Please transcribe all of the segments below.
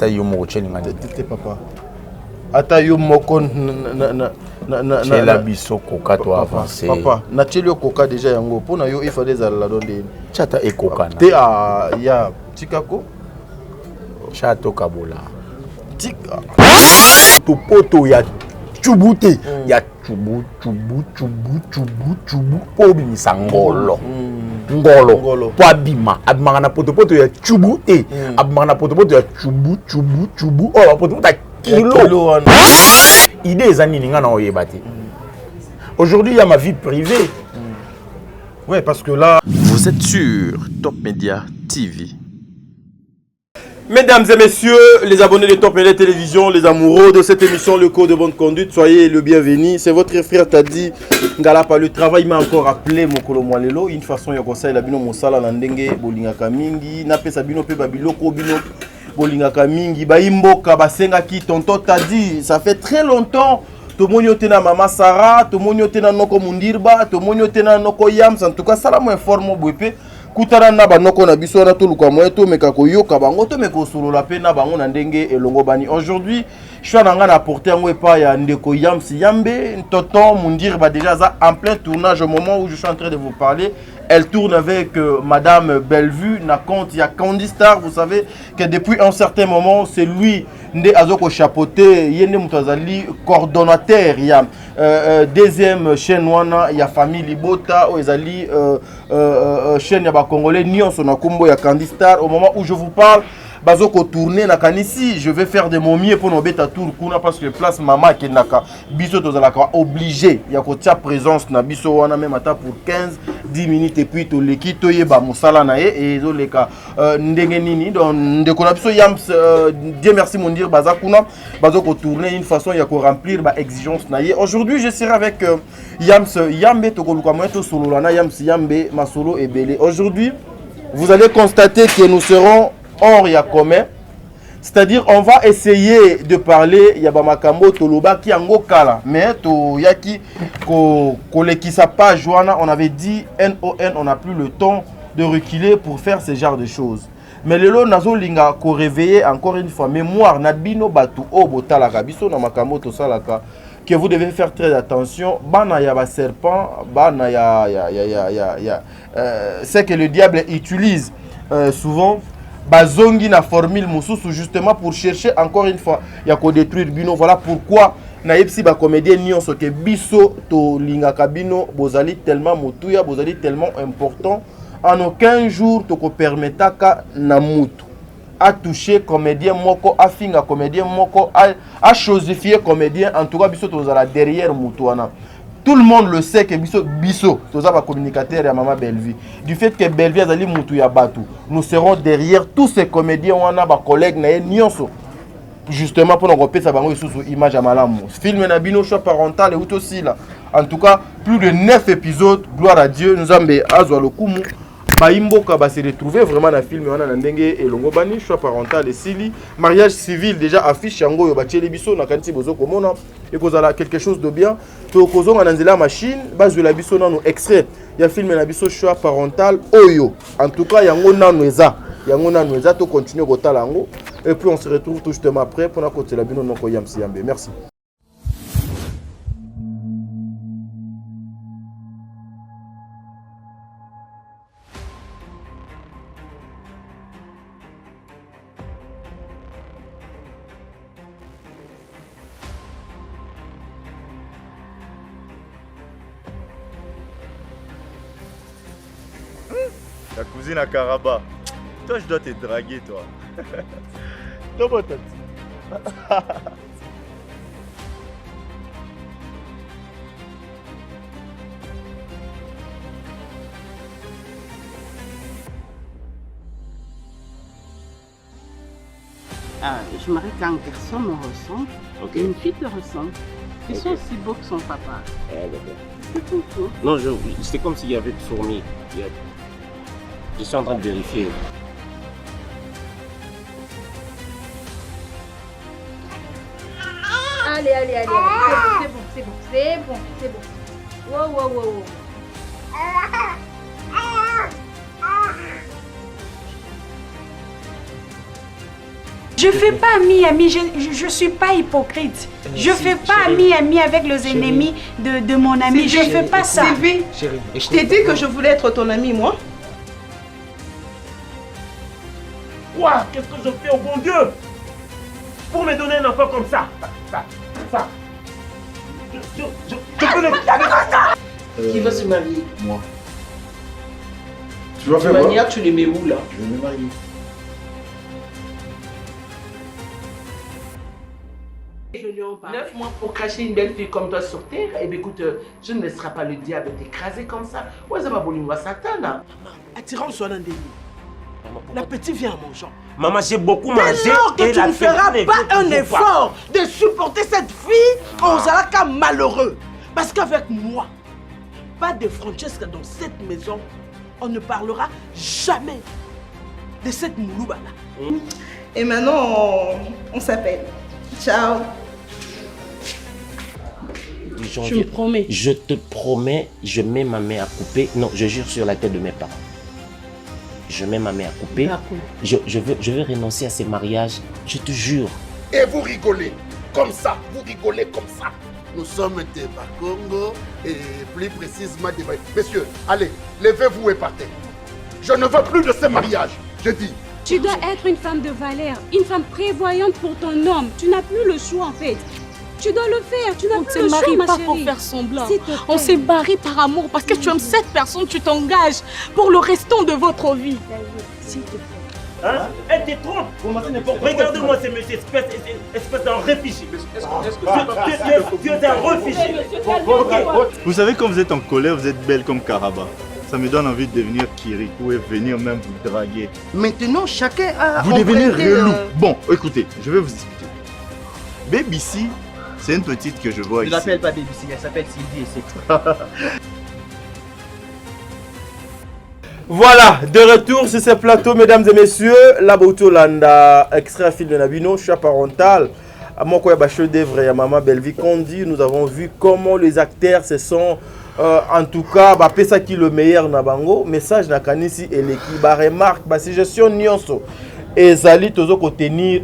ata yo moko chelinga Tete papa. Ata yo moko la biso koka to avancer. Papa, na chelio koka déjà yango pona yo il fallait la donner. Chata ekoka na. Te a ya tikako. Chato kabola. Tika. To poto ya chubute ya chubu po bimisa ngolo. Ngolo po abima na poto ya chubute abima na poto ya chubu oh poto ta kilo. Idée ezani ninga na oyebati. Aujourd'hui il y a ma vie privée. Ouais, parce que là vous êtes sur Top Media TV. Mesdames et messieurs, les abonnés de Top Media Télévision, les amoureux de cette émission, le code de bonne conduite, soyez le bienvenu. C'est votre frère Tadi Ngalapa. Le travail m'a encore appelé Mokolo Mwalelo. Une façon, il y a conseil la bino mosala nandenge bolingaka mingi. Nape sabino pe babiloko bino bolingaka mingi. Baimbo kabasenga ki tonton Tadi. Ça fait très longtemps. Tomonyo tena mama Sarah, tomonyo tena noko mundirba, tomonyo tena noko yams. En tout cas, ça la mo informe bwepe. Kutara na banoko na biso na toluka moeto meka koyoka bango to meko solola pe na bango na ndenge elongo bani. Aujourd'hui, je suis en train d'apporter un wepa ya ndeko Yams Yambe, tonton Mundir ba déjà ça en plein tournage au moment où je suis en train de vous parler. Elle tourne avec Madame Bellevue, na compte ya Candy Star. Vous savez que depuis un certain moment, c'est lui nde azoko chapeauté yende mutazali coordonnateur ya deuxième chaîne wana ya famille Libota o ezali chaîne ya ba congolais nyonso na kombo ya Candy Star. Au moment où je vous parle, bazoko tourner na kanisi, je vais faire de mon mieux pour nos bêta tour kuna parce que place mama ke naka biso tozalaka obligé ya kotia présence na biso wana même ata pour 15-10 minutes et puis to leki to yeba musala na ye et zo leka ndenge nini donc ndeko na biso Yams Dieu merci mon dire bazakuna bazoko tourner une façon ya ko remplir ba exigence na ye. Aujourd'hui je serai avec Yams Yambe to koluka moto solo na Yams Yambe masolo et belé. Aujourd'hui vous allez constater que nous serons hors ya commun, c'est-à-dire on va essayer de parler yaba makambo toloba ki ango kala mais to yaki ko lekisa page wana on avait dit NON on n'a plus le temps de reculer pour faire ce genre de choses. Mais lelo nazo linga ko réveiller encore une fois mémoire na bino batu o botalaka biso na makambo to salaka que vous devez faire très attention. Bana ya ba serpent, bana c'est que le diable utilise souvent bazongi na formule mususu justement pour chercher encore une fois ya ko détruire bino. Voilà pourquoi na yepsi ba comédien nyonso ke biso to lingaka bino bozali tellement mutuya bozali tellement important en aucun jour to ko permetaka na mutu a toucher comédien moko a finga comédien moko a chosifier comédien. En tout cas biso tozala derrière mutu wana. Tout le monde le sait que biso toza ba communicateur ya mama Bellevue. Du fait que Bellevue azali mutu ya batu, nous serons derrière tous ces comédiens wana ba collègues na nyonso. Justement pour nous repérer bango sous image à malamu. Film na bino choix parental et tout aussi là. En tout cas, plus de 9 épisodes, gloire à Dieu, nous avons azwa lokumu. Baimboka va se retrouver vraiment dans le film wana na ndenge elongo bani choix parental et sili mariage civil déjà affiche yango yo batieli biso na kanti bozo komona et kozala quelque chose de bien to kozonga na nzela machine bazo la biso nano extrait ya film na biso choix parental oyo. En tout cas yango nano eza to continuer kotala yango et puis on se retrouve tout justement après pour na côté la bino noko Yams Yambe. Merci. La cousine à Karaba. Toi, je dois te draguer, toi. Comment t'as dit? Je m'arrête qu'un garçon me ressemble et une fille te ressemble. Ils sont aussi beaux que son papa. C'est tout. Non, c'est comme s'il y avait une fourmi. Je suis en train de vérifier. Allez. C'est bon. Wow. Je ne fais pas ami-ami, je ne suis pas hypocrite. Je ne fais pas ami-ami avec les ennemis de mon ami. Je ne fais pas ça. Sylvie, je t'ai dit que je voulais être ton ami, moi. Quoi? Qu'est-ce que je fais au bon Dieu pour me donner un enfant comme ça? Je peux le... Qui va se marier? Moi. Tu vas De faire quoi? manière, tu les mets où là? Je vais me marier. Je lui en parle. 9 mois pour cacher une belle fille comme toi sur terre. Eh bien écoute, je ne laisserai pas le diable t'écraser comme ça. Ouais, ça va bouler moi Satan. Attirant soit dans des la petite vient en mangeant. Maman, j'ai beaucoup mangé. Alors que tu ne feras pas un effort de supporter cette fille, on sera comme malheureux. Parce qu'avec moi, pas de Francesca dans cette maison, on ne parlera jamais de cette moulouba-là. Et maintenant, on s'appelle. Ciao. Tu me promets? Je te promets, je mets ma main à couper. Non, je jure sur la tête de mes parents. Je mets ma main à couper. Je veux renoncer à ces mariages. Je te jure. Et vous rigolez comme ça. Vous rigolez comme ça. Nous sommes des Bakongo et plus précisément des... Messieurs, allez, levez-vous et partez. Je ne veux plus de ces mariages, je dis. Tu dois être une femme de valeur, une femme prévoyante pour ton homme. Tu n'as plus le choix en fait. Tu dois le faire, tu n'as plus le choix, ma chérie. On ne se marie pas pour faire semblant. On se marie par amour parce que tu aimes cette personne, tu t'engages pour le restant de votre vie. S'il te plaît. Hein? Elle te trompe. Regardez-moi ces messieurs, espèce d'un réfugié. Tu es un réfugié. Vous savez, quand vous êtes en colère, vous êtes belle comme Karaba. Ça me donne envie de devenir Kirikou et venir même vous draguer. Maintenant, chacun a... Vous devenez relou. Bon, écoutez, je vais vous expliquer. Baby C, c'est une petite que je vois ici. Je l'appelle pas Baby C, elle s'appelle Sylvie et c'est tout. Voilà, de retour sur ce plateau, mesdames et messieurs. La Bautolanda, extrait à fil de Nabino, choix parental. À mon coin, chef d'œuvre et à Maman Belvi Kondi, nous avons vu comment les acteurs se sont, en tout cas, c'est ça qui est le meilleur Nabango. Message na kanisi et l'équipe, remarque, suggestion nyonso. Et Zali, tozo ko tenir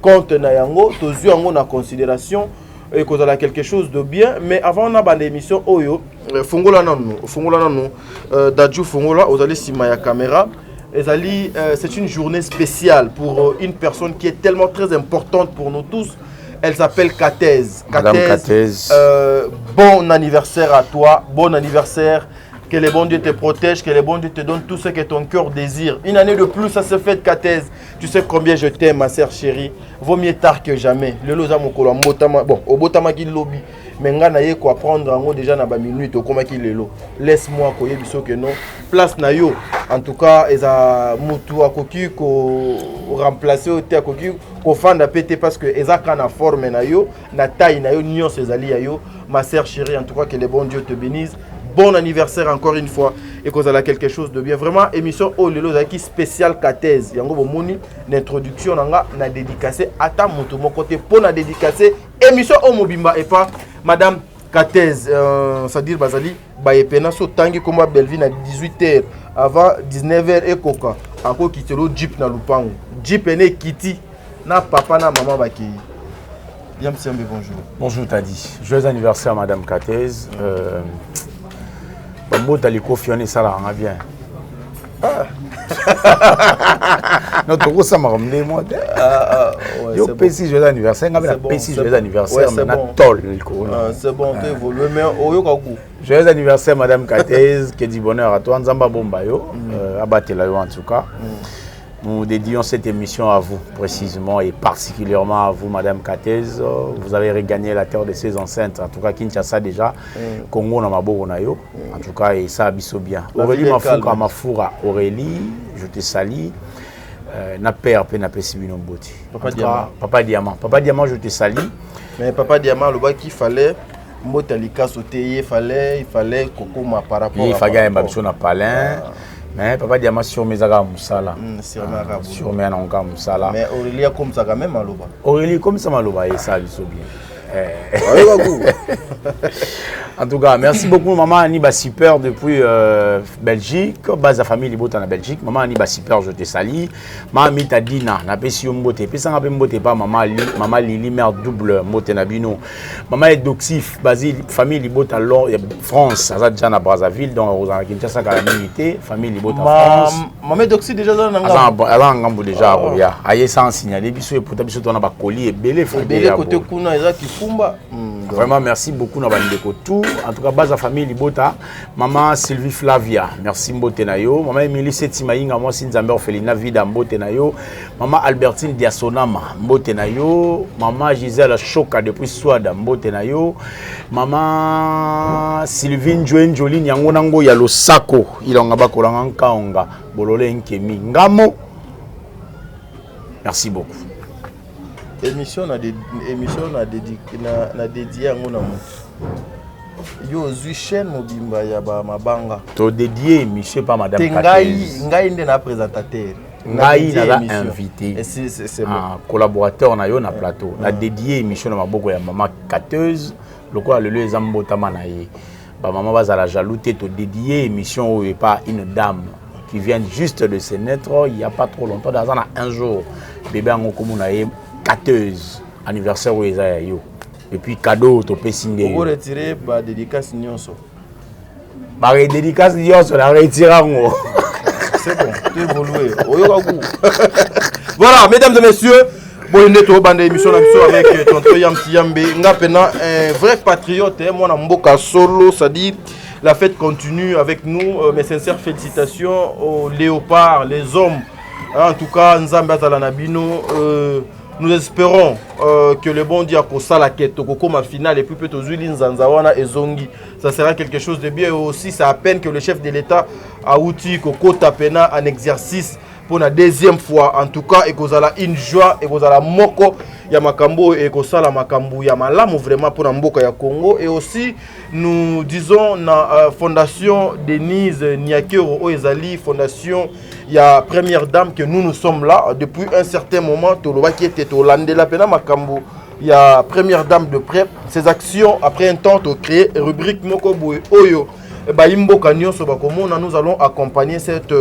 compte na yango, tozo yango na considération. Et qu'on a quelque chose de bien, mais avant on a une émission Oyo, Fongola nanu, Dadju Fongola, vous allez sur ma caméra. C'est une journée spéciale pour une personne qui est tellement très importante pour nous tous. Elle s'appelle Katez. Madame Katez. Bon anniversaire à toi, bon anniversaire. Que le bon Dieu te protège, que le bon Dieu te donne tout ce que ton cœur désire. Une année de plus, ça se fait, Katez. Tu sais combien je t'aime, ma sœur chérie. Vaut mieux tard que jamais. Le loza mokolo mbotama, bon, obotama ki lobby. Mais nga na ye ko apprendre en déjà na ba minute okoma ki lelo. Laisse-moi koye biso que non. Place na yo. En tout cas, eza mutu akoki ko remplacer o te akoki ko fanda pété parce que eza kana forme na yo, na taille na yo nyonso ezali ya yo. Ma sœur chérie, en tout cas que le bon Dieu te bénisse. Bon anniversaire encore une fois et qu'on a quelque chose de bien. Vraiment, émission Olelo Zaki spécial Katez. Yango bomoni l'introduction na dédicacé à ta moto mon côté pour na dédicacé émission Omobimba et pas Madame Katez. C'est-à-dire Bazali Bayepena so tangi comme Belvin à 18h avant 19h et Coca. Encore qui le Jeep na lupango. Jeep ene Kitty na papa na maman baki. Bien bonjour. Bonjour Tadi. Joyeux anniversaire Madame Katez. Bon, tu as les confiants, ça là, on a bien. Non, tu as ça m'a ramené, moi. Yo, PC, joyeux anniversaire. On a PC, joyeux anniversaire. On a tol. C'est bon, tu évolues. Mais joyeux anniversaire, Madame Katez. Que dit bonheur à toi. Nzamba Bombayo. Abatela en tout cas. Nous dédions cette émission à vous, précisément, et particulièrement à vous, Madame Katez. Vous avez regagné la terre de ses ancêtres. En tout cas, Kinshasa déjà. Congo, na mabo nayo. En tout cas, et ça abisso bien. Aurélie Mafouka Mafoura. Aurélie, je te salue. Na père, na pesibino mboti. Papa Diamant. Papa Diamant, je te salue. Mais Papa Diamant, le bas qu'il fallait. Motalika sauter, il fallait Kokoma par rapport à. Il fallait un babso na palin. Mais Papa Diamant sur mes agas Moussala. Sur mes agas Moussala. Mais Aurélie comme ça quand même Maloba. Aurélie comme ça Maloba et ça lui bien. En tout cas, merci beaucoup maman Aniba Super depuis Belgique, base de famille Libota en Belgique. Maman Aniba Super, je te salue. Maman Mita Dina, na pesi mbote, pesa nga mbote pas maman Lili mère double mbote na bino. Maman Edoxif, base famille Libota France, ça déjà na Brazzaville donc Rosanna Kinshasa ka minité, famille Libota France. Maman Edoxif déjà dans nga ngambo déjà ya. Aye sans signaler biso et pourtant biso tona ba colis et belé belé côté kuna eza kifumba. Vraiment merci beaucoup na bandeko tout. En tout cas base la famille Libota, maman Sylvie Flavia, merci mbote na yo. Maman Emily Setimainga moi Sinzambe Orphelina Vida mbote na yo. Maman Albertine Diasonama mbote na yo. Maman Gisèle Choka depuis Swada mbote na yo. Maman Sylvine Joen Joline yango nango ya Losako ilonga bakolanga nkaonga bolole nkemi ngamo. Merci beaucoup. Émission na dédié à mon amour. Yo zui chaîne mobimba ya ba mabanga. To dédié émission par madame Kathèse. Ngai ndena présentateur. Ngai na invité. C'est bon. Collaborateur na yo na plateau. Na dédié émission na maboko ya maman Kathèse. Lokola lelo ezambotama na ye. Ba maman bazala jaloux te to dédié émission et pas une dame qui vient juste de se naître il y a pas trop longtemps dans un jour. Bébé en komuna ye Kathèse anniversaire où Isaïa yo. Et puis cadeau to pessinge. Pour retirer ba dédicace nyonso. Ba dédicace nyonso la retira ngo. C'est bon, tu évolué. Voilà, mesdames et messieurs, bon neto bande émission avec tonton Yamsi Yambe. Nga pena un vrai patriote, moi na mboka solo, ça dit la fête continue avec nous. Mes sincères félicitations aux léopards, les hommes. En tout cas, Nzambe azala bino. Nous espérons que le bon Dieu a la quête au ma finale et puis peut-être Nzanzawana et Zongi. Ça sera quelque chose de bien. Et aussi, c'est à peine que le chef de l'État a outil Koko Tapena en exercice pour la deuxième fois. En tout cas, et que vous avez une joie et vous avez moko ya makambo et que ça la makambo ya malamu vraiment pour Mboka ya Congo. Et aussi, nous disons la fondation Denise Niakero Oezali, fondation il y a première dame que nous sommes là depuis un certain moment. Toloba qui était au Landela Pena Makambo. Il y a première dame de près. Ces actions après un temps de créer rubrique Mokobo Oyo. Nous allons accompagner cette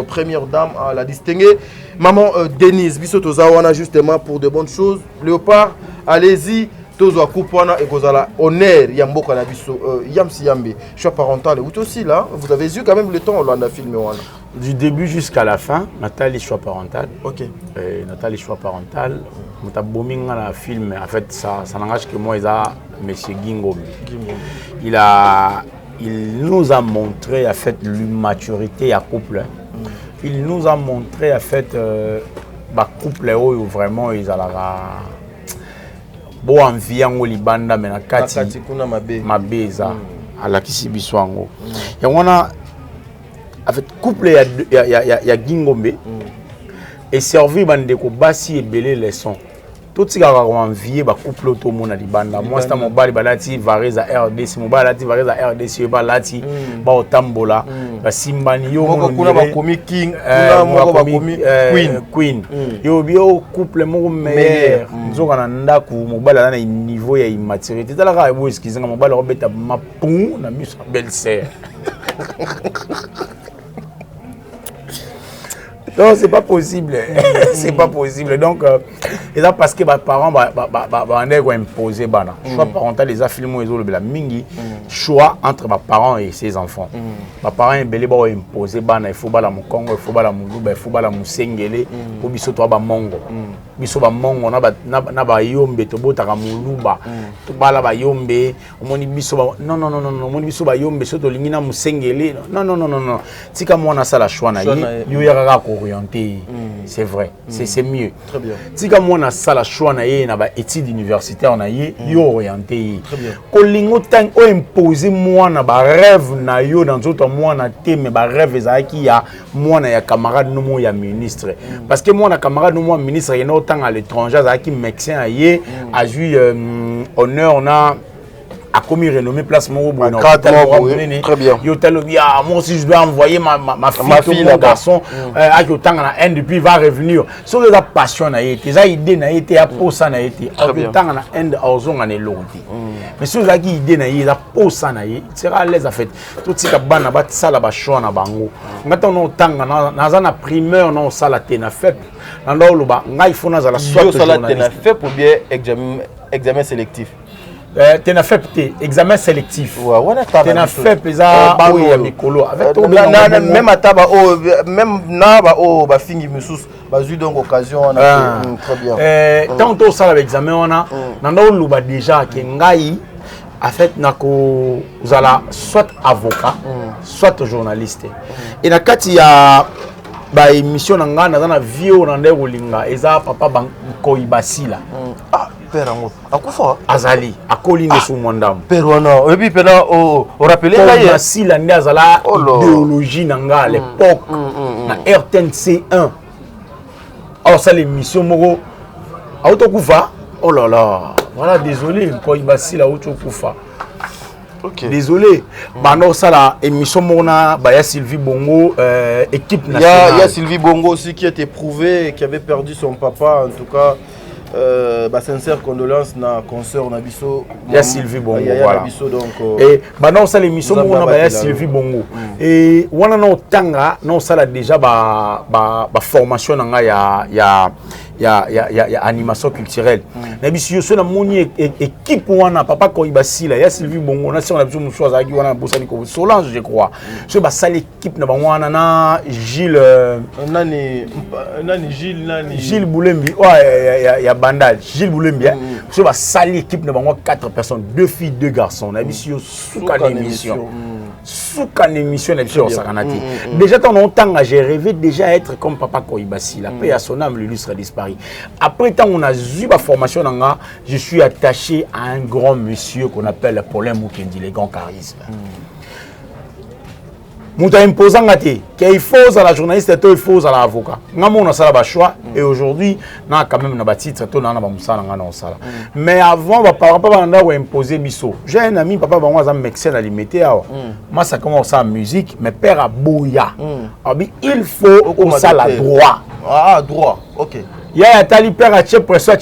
première dame à la distinguer. Maman Denise Bissoto Zawana justement pour de bonnes choses. Léopard, allez-y. Tozo Kupwana et Kozala honneur Yamboka Nabiso Yamsi Yambe. Choix parental. Vous aussi là, vous avez eu quand même le temps on a filmé. Du début jusqu'à la fin, Nathalie choix parental. Ok. Nathalie choix parental. Mutabominga la film. En fait, ça n'engage que moi, il a Monsieur Gingombi. Il nous a montré en fait l'immaturité à couple. Il nous a montré en fait couple où vraiment ils allaient bon envie en Libanda mais na kati kuna mabeza ala kisibiswango. Et on a en fait couple ya Gingombe et servi bandeko basi et belé leçon. Tout ce qui a envié ba couple automona Libanda. Moi c'est mon bali balati vareza RDC, mon balati vareza RDC balati ba otambola ba simbani yo kuna ba komi king kuna moko ba komi queen yo bio couple mo meilleur nzoka na ndaku mobala na niveau ya immaturité tala ka ebo eskizinga mobala robeta mapu na miso belle-sœur. Non, c'est pas possible. C'est pas possible. Donc, et là, parce que mes parents ont imposé bana. Choix parental, les films ils ont le mingi. Choix entre mes parents et ses enfants. Mes parents ont imposé bana. Il faut bala mon Congo, il faut bala mon Luba, il faut bala mon Sengele. Pour biso toi ba mongo. Biso ba mongo na ba yombe to bota ka muluba. To bala ba yombe. Omoni biso ba non. Omoni biso ba yombe so to lingina mu Sengele. Non. Tika mona sala choix na ye. Yo yaka orienté, c'est vrai, c'est mieux. Très bien. Si comme on a ça la choix na yé na ba études universitaires na yé yo orienté. Très bien. Kolingo tang o imposer moi na ba rêve na yo dans autre moi na té mais ba rêve ezaki ya moi na ya camarade no mo ya ministre. Parce que moi na camarade no mo ministre y a autant à l'étranger ezaki médecin yé a eu honneur na a commis renommé place Moro Bruno. Très bien. Moi aussi je dois envoyer ma fille mon garçon à qui autant en Inde depuis il va revenir. Sur les passion na été, ça idée na été à posa na été. Autant en Inde à ozon en eloti. Mais sur la idée na été à posa na été, sera à l'aise à fait. Tout ce qui bana bat ça la ba choix na bango. Maintenant on tang na primeur non ça la tena fait. Dans le bas, il faut na la soit journaliste. Fait pour bien examen sélectif. Tu as fait examen sélectif. Tu as fait même à taba même na ba fingi musus ba eu donc occasion on a très bien. Tant que ça l'examen on a nando ba déjà que ngai en fait nako vous allez soit avocat soit journaliste. Et na kati ya ba émission nga na vie na ndeko linga eza papa Bankoyi Basila. Perango akufa azali akolinga sou mwandam perwana et puis pena o rappeler là ya Basila ndi azala idéologie nanga à l'époque na RTNC 1. Alors ça l'émission moko autokufa oh là là voilà désolé Bankoyi Basila autokufa. Okay. Désolé. Maintenant ça la émission mona ya Sylvie Bongo équipe nationale. Il y a Sylvie Bongo aussi qui a été prouvé qui avait perdu son papa en tout cas. Sincère condoléances na concert na biso ya Sylvie Bongo voilà biso donc et non ça l'émission on a ya Sylvie Bongo et wana no tanga non ça la déjà ba formation nga ya animation culturelle na biso so na moni équipe wana papa Bankoyi Basila ya Sylvie Bongo na si on a biso muso azaki wana bosani ko Solange je crois so ba sala équipe na bango wana na Gilles Gilles Boulembi ya Bandal Gilles Boulembi so ba sali équipe na bango 4 personnes 2 filles 2 garçons na biso souka émission souka émission na biso sakanati déjà tant tanga j'ai rêvé déjà être comme papa Bankoyi Basila paix à son âme l'illustre disparu. Après tant on a eu ma formation nanga je suis attaché à un grand monsieur qu'on appelle Paulin Mukendi les grands charismes. Mouta imposant gâté qu'il faut à la journaliste il faut à l'avocat. Ngamo na sala ba choix et aujourd'hui na quand même na ba titre to na ba musala nga na sala. Mais avant ba papa banda wa imposer biso. J'ai un ami papa ba moi za médecin à limiter awa. Moi ça commence ça musique mais père a boya. Abi il faut au sala droit. Ah droit. OK. Il y a tali père à chef pression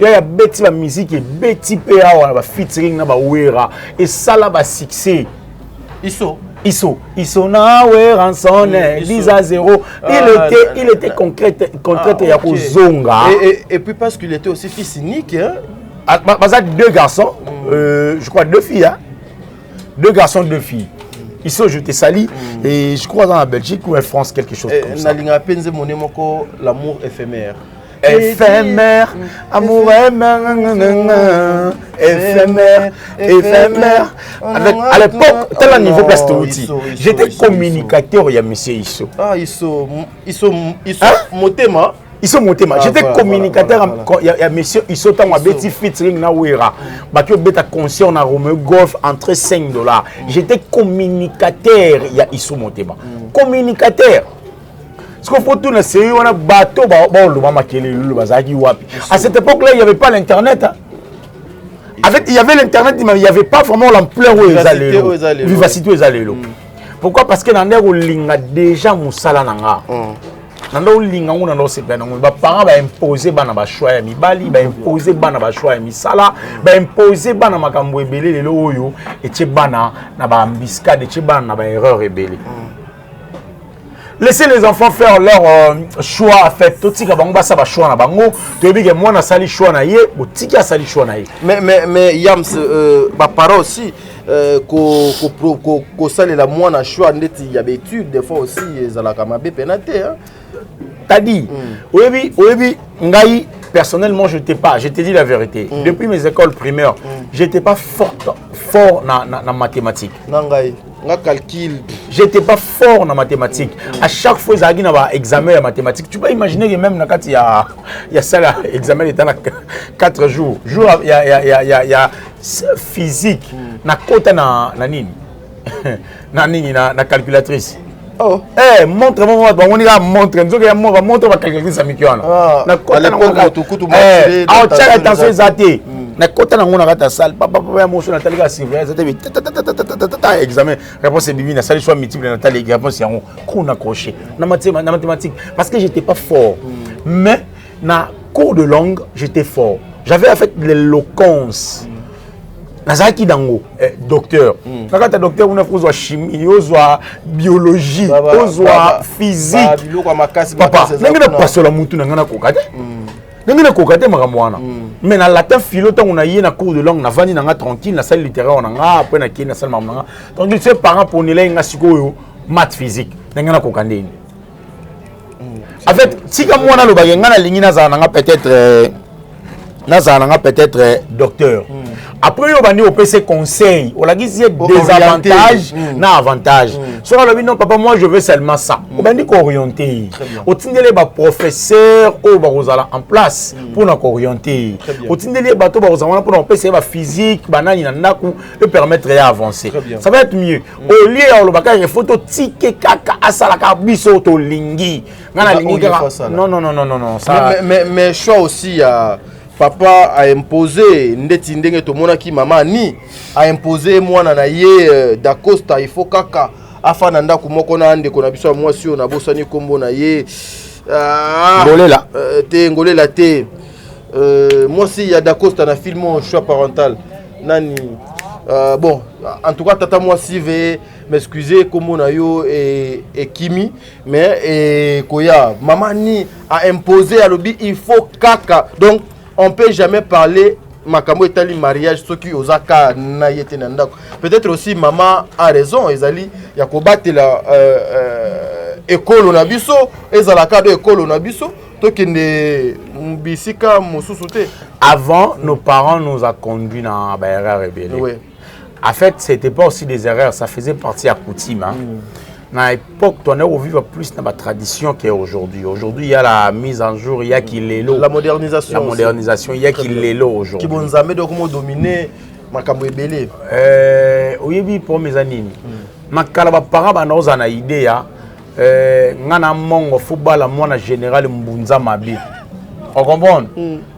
il y a beti la musique et beti pa wa ba featuring na ba wera et ça là ba succès. Iso na we rançon 10 à 0. Il était concrète ya ko zonga. Et puis parce qu'il était aussi fils unique hein. Parce que 2 garçons je crois 2 filles hein. 2 garçons 2 filles. Iso je te sali et je crois dans la Belgique ou en France quelque chose comme ça. Na linga penze monemoko l'amour éphémère. Éphémère, amour éphémère. À l'époque, tel niveau plastique, j'étais communicateur, il y a monsieur Isso. Ah, Isso Motema. Isso Motema. J'étais communicateur, il y a monsieur Isso, tant que petit featuring na Ouera. Bakio beta conscient na Romeo Golf entre $5. J'étais communicateur, il y a Isso Motema. Communicateur. Ce qu'il faut tout le série, on a bateau, à cette époque-là, il n'y avait pas l'internet. En fait, il y avait l'internet, mais il n'y avait pas vraiment l'ampleur où ils allaient. Vivacité où ils allaient. Pourquoi? Parce que dans les linga déjà Moussala Nanga. Dans les linga, on a nos parents imposé bana choix mi bali, imposé bana choix mi sala, imposé bana makambo ebele le loyo et tche bana na ba embuscade, tche bana na ba erreur ebele. Laissez les enfants faire leur choix en fait. Tout ce qui va ça va choix na bango. Tu dis que moi na sali choix na yé, ou tiki a sali choix na yé. Mais Yams, bah parole aussi ko sali la moi na choix ndeti y a études des fois aussi ils la kamabe pénaté hein. T'as dit. Oui, ngai personnellement je t'ai dit la vérité. Depuis mes écoles primaires, j'étais pas fort na mathématiques. Nangai. Calcul. J'étais pas fort en mathématiques. À chaque fois, il y a un examen en mathématiques. Tu peux imaginer que même quand il y a ça, l'examen est dans 4 jours. Il y a physique. Na côté na calculatrice. Oh. Eh, montre-moi, on y a montre. Montre ma calculatrice à Mikiana. À l'époque, attention, na kota na ngona kata salle papa ya moso na talika surveillance c'était examen réponse bibi na salle soit multiple na talika réponse yango kuna coché na mathématiques parce que j'étais pas fort mais na cours de langue j'étais fort j'avais en fait l'éloquence nazaki dango docteur nakata docteur una kozwa chimie ozwa biologie ozwa physique papa nengena pasola mutu nangana kokate nengena kokate makambo wana mais na latin philo tango na ye na cours de langue na vandi nanga tranquille na salle littéraire na nga après na kina salle maman nanga donc tu sais parents pour nela nga sikoyo maths physique nengena kokandeni en fait tika mwana lo bagenga na lingi na za nanga peut-être docteur. Après, on va au PC conseil. On a dit qu'il y a des avantages, non avantages. Soit on a dit non, papa, moi je veux seulement ça. On va dire qu'orienter. On tient les professeurs en place pour nous orienter. On tient les bateaux pour nous PC physique, banane, le permettre d'avancer. Ça va être mieux. Au lieu de faire des photos ticket kaka asalaka biso to lingi. Non. Mais choix aussi à papa a imposé ndeti ndenge to mona ki mama ni a imposé mwana na ye d'Acosta il faut kaka afana ndako moko na ande kona biso moi si on a bosani kombo na ye ngolela te moi si ya d'Acosta na film un choix parental nani bon en tout cas tata moi si veut m'excuser comme na yo et Kimi mais koya mama ni a imposé à lobby il faut kaka donc on peut jamais parler makambo etali mariage ceux qui osaka na yete na ndako peut-être aussi maman a raison ezali ya kobattre la école na biso ezala ka de école na biso to kende bisika mosusu te. Avant nos parents nous a conduit dans ba erreur rebelle. Oui. En fait, c'était pas aussi des erreurs, ça faisait partie à coutume hein. À l'époque, on a vécu plus dans la tradition qu'aujourd'hui. Aujourd'hui, il y a la mise en jour, il y a qui l'est là. La modernisation. La modernisation, il y a qui l'est là aujourd'hui. Qui vont nous amener comment dominer makambo ebele. Oui, pour mes amis. Makalaba parents banoza na idée ya ngana mongo football à moi en général mbunza mabi. On comprend?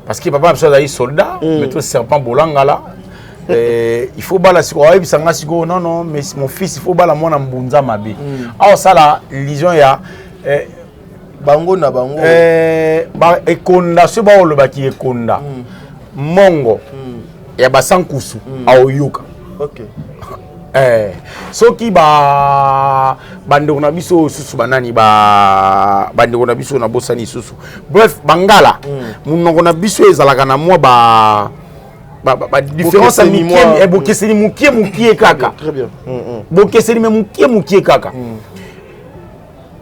Parce que papa a soldat, mais tout serpent bolanga là. Il faut bala non mais mon fils il faut bala mon mbunza mabi. Alors ça la lision ya bango na bango ekonda se ba lo baki ekonda mongo ya basankusu aoyuka. OK. Soki ba bande na biso susu banani ba bande na biso na bosani susu. Bref bangala munongo na biso ezalaka na moi ba différence amicale et bokeseli mukie kaka. Très bien. Bokeseli mukie kaka.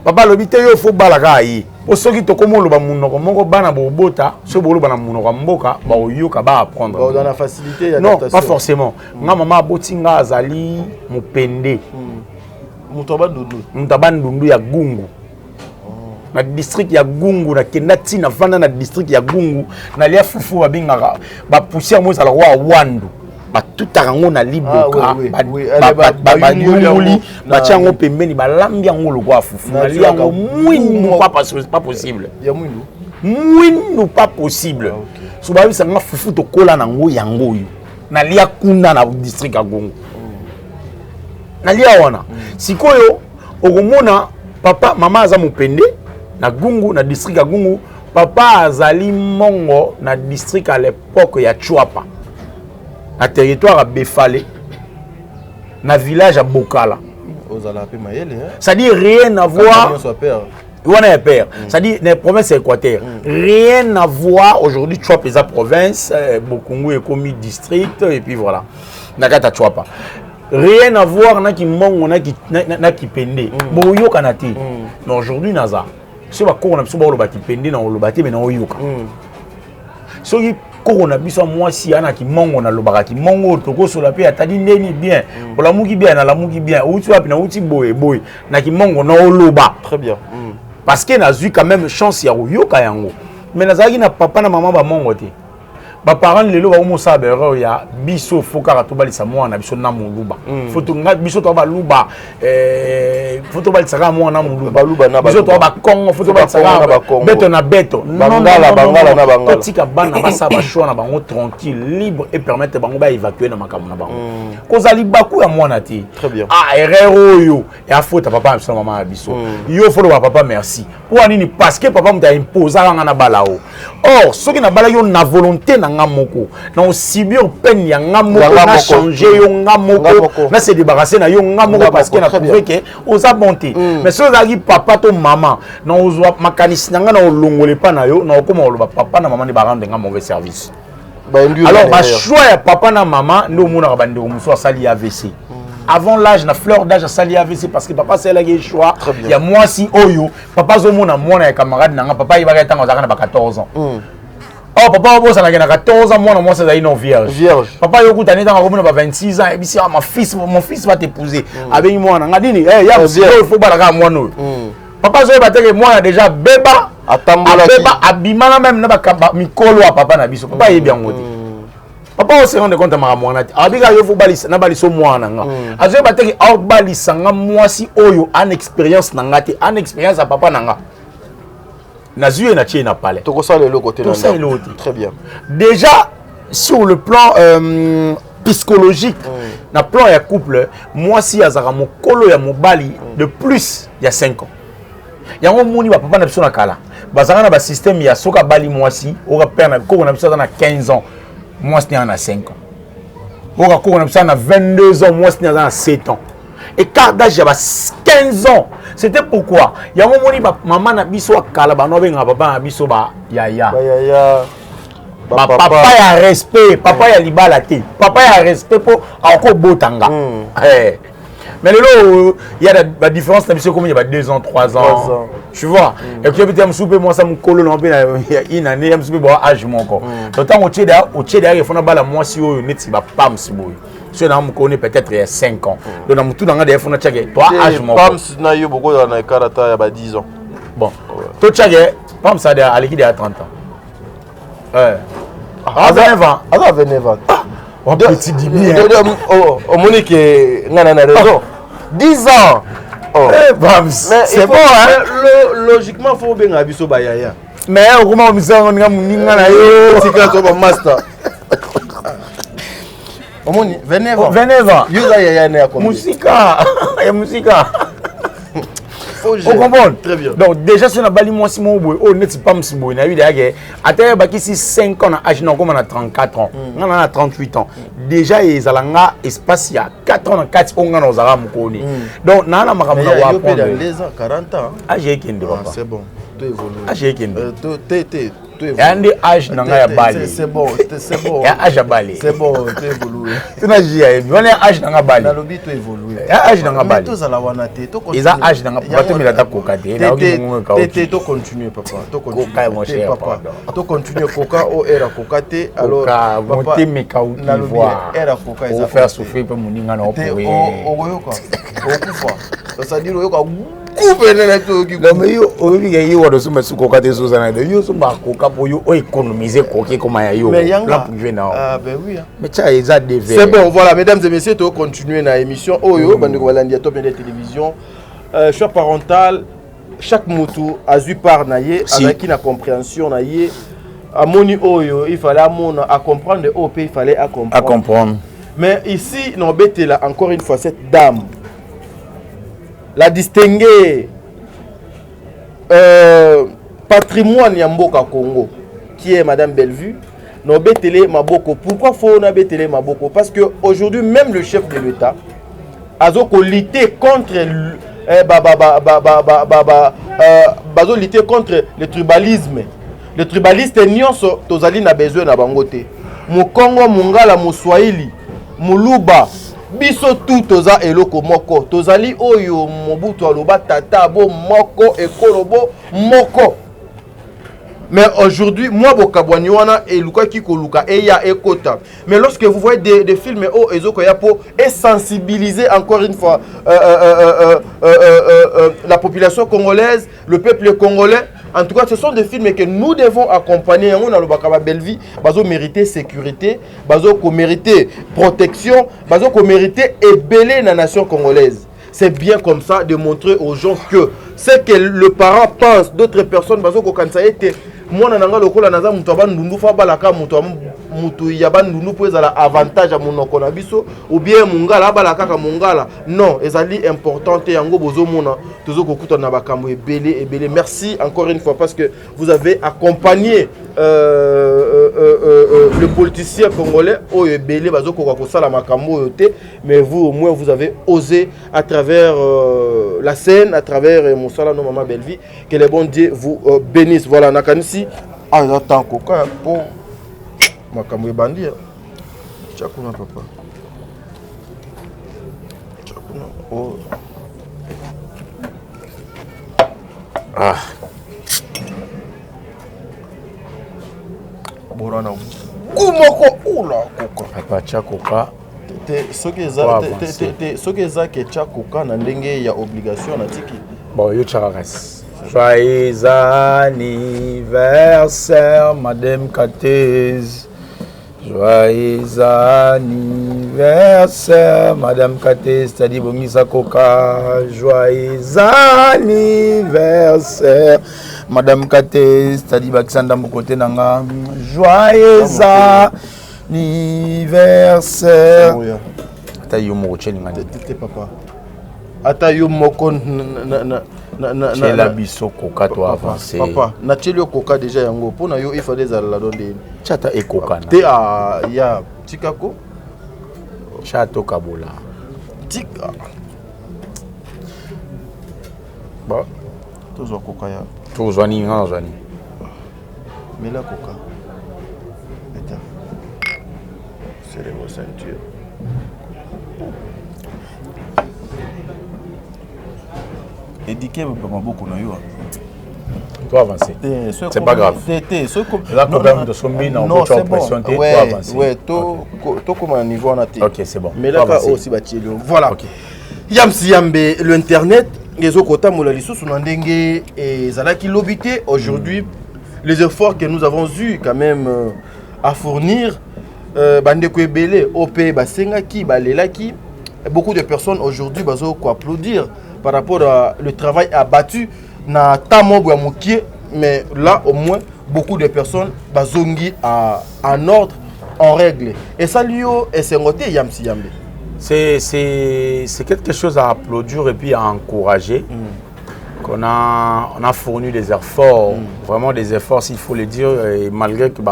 Papa lobite yo fo balaka yi. Osoki to komo loba munoko moko bana bobota, so bolo bana munoko mboka ba oyoka ba apprendre. Ba dans la facilité ya non, pas forcément. Nga mama botinga azali mupende. Mutaba ndundu ya Gungu. Na district ya Gungu na kendati na vanda na district ya Gungu na lia fufu babinga ba poussière mo za roi Wandu ba tutarango na liboka ba yuli ba chango pembeni ba lambi yango lokwa fufu na lia ngo mwinu pas possible ya mwinu mwinu pas possible so ba bisa nga fufu to kola na ngo yango yo na lia kunda na district ya Gungu na lia wana sikoyo okomona papa mama aza mupende na Gungu na district ya Gungu papa azali mongo na district à l'époque ya Chouapa na territoire à Befale na village à Bokala c'est-à-dire rien à voir wana père c'est-à-dire les provinces équateur rien à voir aujourd'hui Chouapa est province Bokungu est comme district et puis voilà na kata Chouapa rien à voir na ki mongo na ki pende boyo kanati mais aujourd'hui naza si on a besoin de pende na olobati mais na oyoka soki koko biso moi si ana ki mongo na lobaka ki mongo toko so la pe atadi ndeni bien la muki bien na la muki bien outi wapi na outi boy na ki mongo na oloba très bien parce que na zui quand même chance ya oyoka yango mais nazaki na papa na maman ba mongo te Ba parents lelo ba mo sa bero ya biso foka to balisa mwana biso na muluba. Foto nga biso to ba luba foto balisa ka mwana muluba luba na ba. Biso to ba Congo foto balisa ka beto na beto. Bangala na bangala. Tika bana basa ba choix na bango tranquille libre et permettre bango ba évacuer na makambo na bango. Kozali baku ya mwana ti. Très bien. Ah erreur yo et faute papa biso maman biso. Yo faut le papa merci. Pour nini parce que papa m'a imposé na balao. Or ce qui na bala yo na volonté na ngamoko. Na subir peine ya ngamoko na changer yo ngamoko. Na se débarrasser na yo ngamoko parce que na trouvé que oza bonté. Mais ce qui papa to maman na ozwa makanisi na na olongole pa na yo na okoma oloba papa na maman ne ba rendre un mauvais service. Alors ba choix ya papa na maman ndo mona ba ndeko muso asali AVC. Avant l'âge, la fleur d'âge, ça l'y AVC parce que papa c'est là qui choix. Il y a moi si oyo, papa zomona moi na camarade nanga, papa il va être en 14 ans. Oh papa boss na 14 ans, moi c'est non vierge. Papa yo kutani dans comme 26 ans et puis mon fils va t'épouser. Avec moi na ngadini, il faut pas moi no. Papa zo bateke moi déjà beba, atambola beba abimana même na ba mikolo a papa na biso. Papa est bien ngoti. Papa on se rend compte ma mwana abika yo fu balisa na baliso mwana nga azo bateki au balisa nga mwasi oyo an expérience na ngati an expérience à papa nanga na zué na tie na palais to ko ça le côté na très bien déjà sur le plan psychologique na plan ya couple mwasi azaka mokolo ya mobali de plus il y a 5 ans yango moni ba papa na biso na kala bazanga na ba système ya soka bali mwasi oka père na ko na biso na 15 ans. Moi, c'était en 5 ans. On a 22 ans, moi, c'était en 7 ans. Et car d'âge, j'avais 15 ans. C'était pourquoi? Il y a un moment où maman n'a pas de calaba, papa n'a pas de yaya. Papa a respect, papa a libalate, papa a respect pour encore botanga. Mais là, il y a la différence, comme il y a 2 ans, 3 ans. Tu vois? Et puis, je me soupe, moi, ça me colle une année, je me soupe, âge, mon corps. Donc, au Tchèda, il faut que moi, si on est pas si beau. Si on connaît peut-être il y a 5 ans. Donc, tout dans le téléphone, toi, âge, mon corps. Pam, si on a eu beaucoup dans les karata, il y a 10 ans. Bon. Toi, Pam, ça a liquidé à 30 ans. À 29 ans. À 29 ans. On peut te dire bien. Au Monique, on a raison. 10 ans. C'est bon, hein? Logiquement, il faut bien abisso bayaya. Mais comment on a c'est quand on master. Au Monique, 29 ans. 29 ans. Yuza yaya ne a combien? Musica. Il y a musica. Vous comprenez? Très bien. Donc déjà si on a bali moi si mon boy, on n'est pas si boy, na eu derrière. Attends baki si 5 ans âge non comme on a 34 ans. On a 38 ans. Déjà ils alanga espace il y a 4 ans 4 on a zara mukoni. Donc nana makambo na wa prendre. Les ans 40 ans. Âge kende papa. C'est bon. Tu évolues. Âge kende. Tu évolues. Yandi âge nanga ya bali. C'est bon, c'est bon. Ya âge ya bali. C'est bon, tu évolues. Tu n'as jamais vu. On est âge nanga bali. Na lobi tu évolues. Ya âge nanga bali. Tu zala wana te. Ils ont âge nanga papa tu me la coca te. Tu continues papa. Tu continues. Coca mon cher papa. Tu continues coca au era coca te alors papa monter mes kaou na lobi era coca ils ont faire souffrir pour moninga na opoé. Oyoka. Okufa. Ça dire oyoka mais yo obi wa do suma suko ka te so sana de yo suma coca pour yo économiser coca comme ya yo là pour jouer na. Ah ben oui. Mais ça ils a des c'est bon voilà mesdames et messieurs tu continuer na émission oyo bandeko balandi top de télévision choix parental chaque moto a eu par na ye avec une compréhension na ye amoni oyo il fallait à comprendre au pays il fallait à comprendre. Mais ici non bête là encore une fois cette dame la distinguer patrimoine ya mboka Congo qui est madame Bellevue no betele maboko. Pourquoi faut na betele maboko? Parce que aujourd'hui même le chef de l'État azoko lutter contre lutter contre le tribalisme. Le tribaliste nyonso tozali na besoin na bangote. Mu Congo mungala mu Swahili muluba biso tout toza eloko moko tozali oyo mobutu aloba tata bo moko ekolobo moko. Mais aujourd'hui moi bokabwani wana eluka kikoluka eya ekota. Mais lorsque vous voyez des films oh ezoko ya po et sensibiliser encore une fois la population congolaise, le peuple congolais En tout cas, ce sont des films que nous devons accompagner. On a le Bakaba Belleville, bazo mériter sécurité, bazo ko mériter protection, bazo ko mériter ébélé la nation congolaise. C'est bien comme ça de montrer aux gens que ce que le parent pense d'autres personnes, bazo ko kansa été moi nanga lokola naza mutu abandundu fa balaka mutu ya bandundu po ezala avantage à monoko na biso ou bien mungala balaka ka mungala. Non, ezali important te yango bozo mona tozo kokuta na bakambo ebele. Merci encore une fois parce que vous avez accompagné le politicien congolais au ebele bazo ko sala makambo yote, mais vous au moins vous avez osé à travers la scène, à travers Moussala no Maman Belleville, que les bons dieux vous bénissent. Voilà, nakanisi attends coca pour makambo bandi. Chakuna papa. Chakuna. Oh. Ah. Borana. Kumoko oula coca. Papa chakoka. Soki eza ke chakoka na ndenge ya obligation na tiki. Bon, yo chakakas. Joyeux anniversaire, Madame Katez. Joyeux anniversaire, Madame Katez. Tadi bongisa koka. Joyeux anniversaire, Madame Katez. Tadi bakisanda mkote nanga. Joyeux anniversaire. Ata yo moko cheli ngani. Tete papa. Ata yo moko na biso koka to avancer. Papa, na cheli koka déjà yango pona yo il fallait za la donner. Chata ekoka na. Te a ya tikako. Chato kabola. Tika. Ba tozo koka ya. Tozo ni ngana ni. Mela koka. Eta. Serrez vos ceintures. Éduquer beaucoup na yo. Toi avancer. C'est pas grave. Là problème de sombi na on peut pression te toi avancer. Ouais, to comme un niveau na te. OK, c'est bon. Mais là aussi batielo. Voilà. OK. Yamsi Yambe l'internet les okota mola lisusu na ndenge et zalaki lobité aujourd'hui les efforts que nous avons eu quand même à fournir bandeko ebele OP basengaki balelaki beaucoup de personnes aujourd'hui bazo ko applaudir par rapport à le travail abattu na tamobo ya mokie, mais là au moins beaucoup de personnes bazongi en ordre, en règle. Et ça lui est sengoté Yamsi Yambe. C'est quelque chose à applaudir et puis à encourager. On a fourni des efforts, vraiment des efforts s'il faut le dire, et malgré que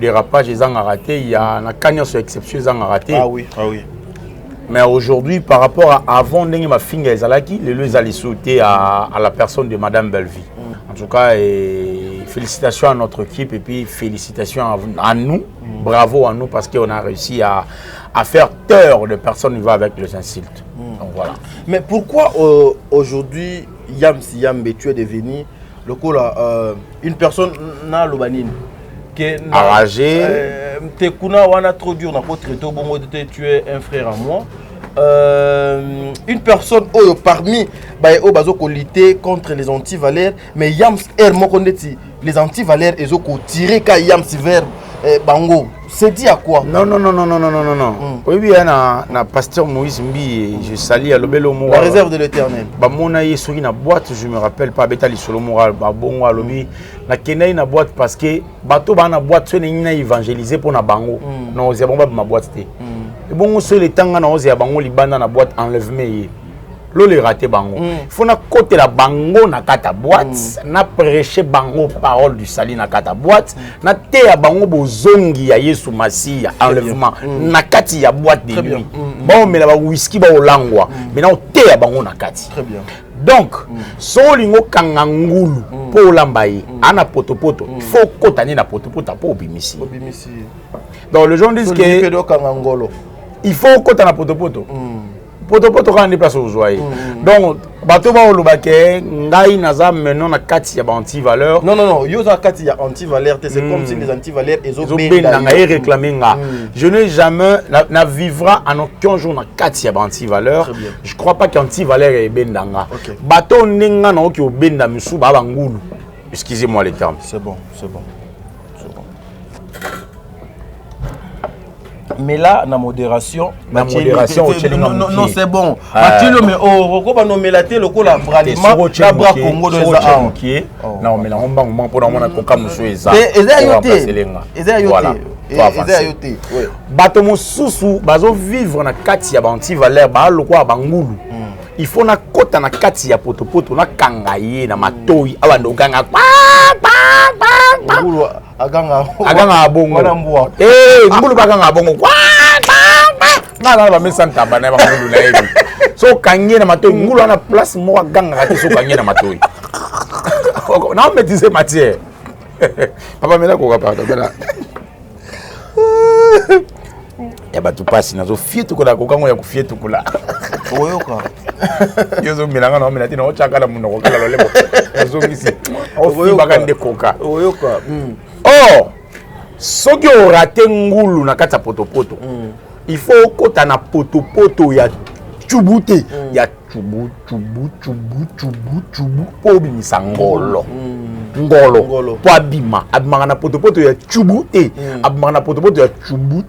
les rapages ils ont raté, il y a une canne sur exception ils ont raté. Ah oui, ah oui. Mais aujourd'hui, par rapport à avant, ma finger Zalaki, les allaient sauter à la personne de Madame Belleville. En tout cas, félicitations à notre équipe et puis félicitations à nous. Bravo à nous parce qu'on a réussi à faire taire de personnes qui vont avec les insultes. Donc voilà. Mais pourquoi aujourd'hui, Yamsi Yambe, tu es devenu une personne na lobanine? Arragé. Tekuna wana trop dur na pour traiter bon tu es un frère à moi. Une personne parmi bazo ko lutter contre les anti-valeurs mais Yams mokondeti les anti-valeurs ezo ko tirer ka Yams vers bango. C'est dit à quoi? Non. Oui, bien, na pasteur Moïse Mbi, je salue à l'obélo moral. La réserve de l'Éternel. Bah mon aïe sur une boîte, je me rappelle pas bêta li solo moral, bah bon à l'obi. Na kenai na boîte parce que bateau ba na boîte so na évangéliser pour na bango. Non, c'est bon ba ma boîte té. Et bon so le tanga na oze ya bango libanda na boîte enlèvement. Lolo raté bango. Il faut na côté la bango na kata boîte, na prêcher bango parole du salut na kata boîte, na te ya bango bozongi ya Yesu Masia enlèvement na kati ya boîte de nuit. Bon mais la whisky ba olangwa, mais na te ya bango na kati. Très bien. Donc so lingo kangangulu po lambaye ana potopoto, il faut kotani na potopoto po obimisi. Donc les gens disent que il faut kotana potopoto. poto quand on place aux joyeux. Donc bateau ba olobake ngai naza maintenant na kati ya ba anti-valeur. Non, yo za kati ya anti-valeur, c'est comme si les anti-valeurs ils ont réclamé nga. Je n'ai jamais na vivra en aucun jour na kati ya ba anti-valeur. Je crois pas qu'anti-valeur est bendanga. Bateau ninga na oki obenda misu ba ngulu. Excusez-moi les termes. C'est bon. Mais là, la modération. Non, c'est bon. Mais on va nommer la télé, le la bralima, la bras Congo de ça. Non, mais là, on va pour la coca, monsieur. Bateau Moussou, bazo vivre na kati ya anti-valeur, ba lokwa bangulu. Il faut na kota na kati ya poto na kangaye na matoi abando ganga aganga abongo ngulu baganga abongo na ba mesanta bana ba ngulu na yebi so kangye na matoi ngulu ana place mo aganga ati so kangye na matoi na maîtriser matière papa mela ko kapata bela ya batu pasi nazo fietu ko la ko kango ya ku fietu kula oyoka yozo milanga na milati na ochaka la muno ko kala lolebo yozo ngisi oyoka baka ndekoka oyoka soki o raté ngulu na kata poto il faut kota na poto ya chubute ya chubu po bimisa ngolo po abima na poto ya chubute abima na poto ya chubu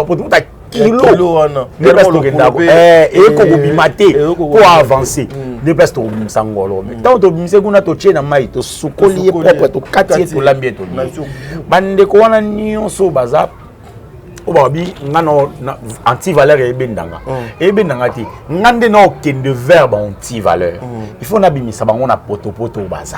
poto kilo wana ne pas to kenda ko ko bimate ko avancer ne pas to sangolo mais tant to bimise kuna to chena mai to sukoli propre to kati to lambie to bande ko wana nyonso baza obabi ngano anti-valeur ebendanga ti ngande na okende verbe anti-valeur il faut na bimisa bango na poto baza.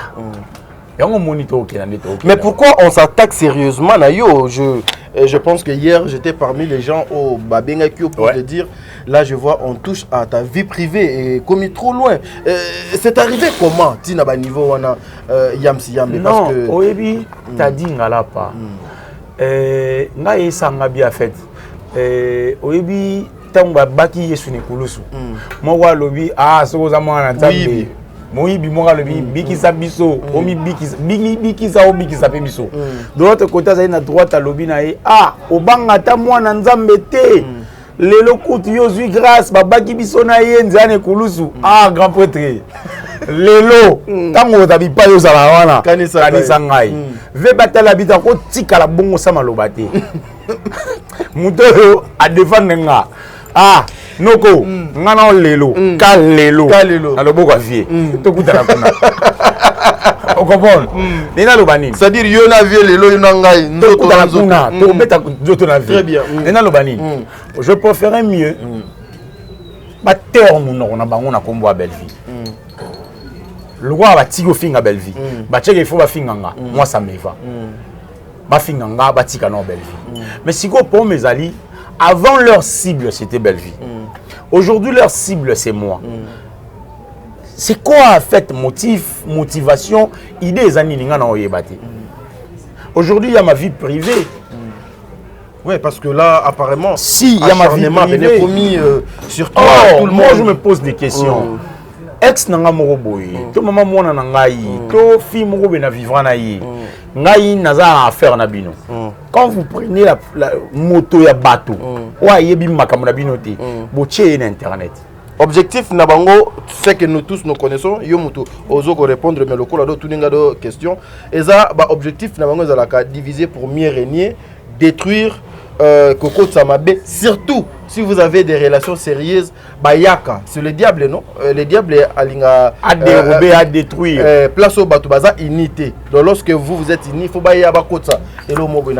Mais pourquoi on s'attaque sérieusement à yo? Je pense que hier j'étais parmi les gens au Babengakio pour te dire, là je vois on touche à ta vie privée et commis trop loin. C'est arrivé comment? Tina ba niveau wana yamsi yambe parce que non, oyebi t'as dit ngala pas. Nga yesanga bien fait. Oyebi tamba baki yesu ne kulusu. Mo wa lobi sokoza mwana ntambe. Moïbi monga le bikisa biso, omi bikisa o bikisa pe biso. De l'autre côté ça na droite à lobi na obanga ta mwana nzambe te. Lelo kutu yo zui grâce babaki biso na ye nzane kulusu. Grand prêtre. Lelo tango tabi pa yo zala wana kanisa ngai. Ve batala bita ko tika la bongo sama lobate. Muto a défendre nga. Noko ngana lelo kalelo alobo kwa vie to kutana kuna o comprendre nena lo banini c'est à dire yo na vie lelo yo na ngai nzoto na kuna to beta nzoto na vie très bien nena lo banini je préférerais mieux ba terre mon na bango na kombo a belle vie le roi ba tigo finga belle vie ba cheke il faut ba finga nga moi ça me va ba finga nga ba tika na belle vie mais si ko pour mes alliés avant leur cible c'était belle vie. Aujourd'hui, leur cible, c'est moi. C'est quoi, en fait, motivation, idée, aujourd'hui, il y a ma vie privée. Oui, parce que là, apparemment, si il y a ma vie privée, commis sur toi, tout le monde. Moi, je me pose des questions. Ex nanga moko boy, to maman mona na ngai, to fille moko be na vivre na yi. Ngai naza affaire na bino. Quand vous prenez la moto ya bateau, wa yebi makambo na bino te, botie na internet. Objectif na bango, c'est que nous tous nous connaissons, yo moto ozo ko répondre mais le ko la do tuninga do question. Eza ba objectif na bango za ka diviser pour mieux régner, détruire Koko Tsamabe, surtout si vous avez des relations sérieuses, Bayaka, c'est le diable, non? Le diable a dérobé, a détruire. Place au Batubaza, unité. Donc lorsque vous êtes unis, il faut Bayaba Kotsa. Et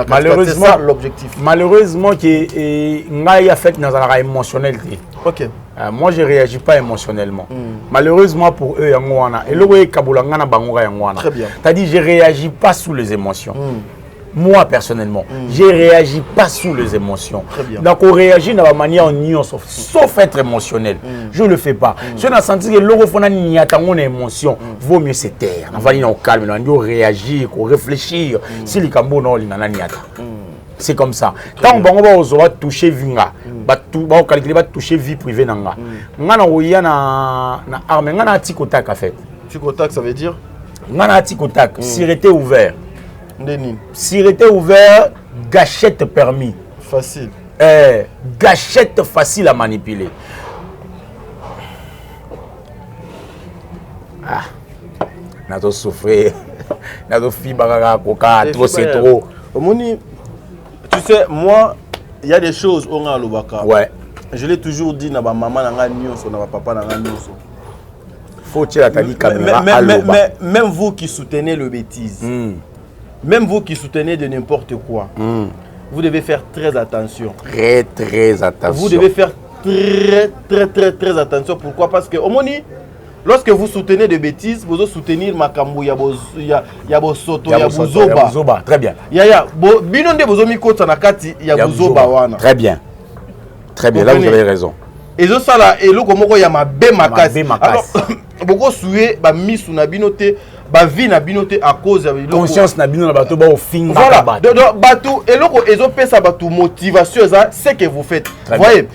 malheureusement, c'est ça l'objectif. Malheureusement, Ngaï a fait dans un émotionnel. Ok. Moi, je ne réagis pas émotionnellement. Malheureusement pour eux, et le Kabulangana Bangoura Yangwana. Très bien. C'est-à-dire, je ne réagis pas sous les émotions. Moi, personnellement, je ne réagis pas sous les émotions. Donc, on réagit de la manière en nuance, sauf être émotionnel. Je ne le fais pas. Si on a senti que l'euro n'y a pas d'émotion, vaut mieux se taire. On va aller au calme, on doit réagir, réfléchir. Si les Cambo non, il n'y a pas. C'est comme ça. Tant qu'on va toucher Vinga, ba calculer ba toucher vie privée nanga ngana oya na arme ngana tikotak en fait tikotak ça veut dire ngana tikotak sûreté ouvert ndeni sûreté ouvert gâchette permis facile gâchette facile à manipuler. Ah, nato souffrir, nato fibre coca, trop c'est trop. Omoni, tu sais, moi, il y a des choses on a l'obaka. Ouais. Je l'ai toujours dit, na ba maman na nyonso, na ba papa na nyonso. Faut-il la caméra même vous qui soutenez le bêtise, même vous qui soutenez de n'importe quoi, vous devez faire très attention. Très attention. Vous devez faire très attention. Pourquoi? Parce que, Omoni, lorsque vous soutenez des bêtises, vous soutenir Makambu, Yabosoto, Yabuzoba. Très bien. Binonde Bozomi Kota Nakati, Yabuzoba wana. Très bien. Très bien, là vous avez raison. Et ça là, et le comment Yamabe Makasi. Alors, beaucoup souhait, ba misu na binote, ba vie na binote à cause de conscience na bino na bato ba au fin. Voilà. Bato et loko ezo pesa bato motivation ça, c'est que vous faites. Vous voyez,